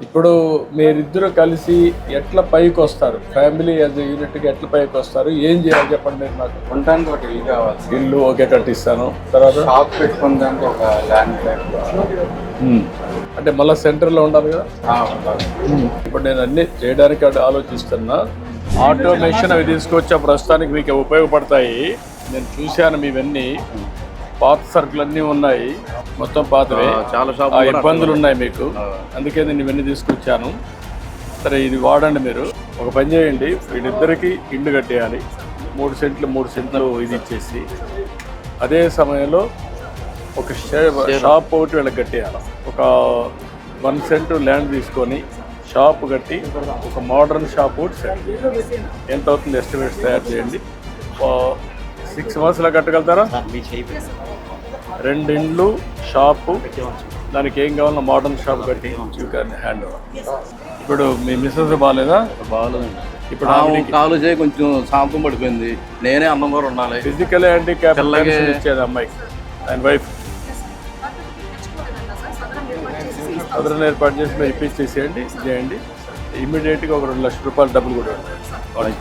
ఇప్పుడు మీరిద్దరు కలిసి ఎట్లా పైకి వస్తారు? ఫ్యామిలీ యాజ్ యూనిట్గా ఎట్లా పైకి వస్తారు? ఏం చేయాలి చెప్పండి మీరు నాకు. ఉండడానికి ఒక ఇల్లు కావాలి. ఇల్లు ఓకే కట్టిస్తాను. తర్వాత షాప్ పెట్టుకోవడానికి ఒక ల్యాండ్ ప్లాట్ అంటే మళ్ళీ సెంటర్లో ఉండాలి కదా. ఉండాలి. ఇప్పుడు నేను అన్ని చేయడానికి ఆలోచిస్తున్నా. ఆటోమేషన్ అవి తీసుకొచ్చా ప్రస్తుతానికి మీకు ఉపయోగపడతాయి. నేను చూశాను మీవన్నీ పాత సరుకులు అన్నీ ఉన్నాయి, మొత్తం పాతవే. చాలా ఆ ఇబ్బందులు ఉన్నాయి మీకు, అందుకే నేను ఇవన్నీ తీసుకొచ్చాను. సరే ఇది వాడండి. మీరు ఒక పని చేయండి, వీళ్ళిద్దరికి ఇల్లు కట్టేయాలి. 3 సెంట్లు ఇది ఇచ్చేసి, అదే సమయంలో ఒక షాప్ ఒకటి వీళ్ళకి కట్టేయాలి. ఒక 1 సెంటు ల్యాండ్ తీసుకొని షాప్ కట్టి ఒక మోడర్న్ షాప్ ఒకటి సెట్ చేయాలి. ఎంత అవుతుంది ఎస్టిమేట్స్ తయారు చేయండి. 6 మంత్స్లో కట్టగలుగుతారా? 2 ఇండ్లు, షాపు, దానికి ఏం కావాలన్నా మోడర్న్ షాప్ కట్టి యూ క్యాన్ హ్యాండ్ ఓవర్. ఇప్పుడు మీ మిస్సెస్ బాగాలేదా? బాగాలేదండి. ఇప్పుడు కాలు చేయి కొంచెం శాంతం పడిపోయింది. నేనే అన్నం కూడా ఉండాలి. ఫిజికల్ హ్యాండిక్యాప్ ఇచ్చేది అమ్మాయికి, ఆయన వైఫ్. అదనం ఏర్పాటు చేసి మీరు ఇప్పించేసేయండి, చేయండి. ఇమ్మీడియట్గా ఒక 2 లక్షల రూపాయలు డబ్బులు కూడా ఉంటాయి.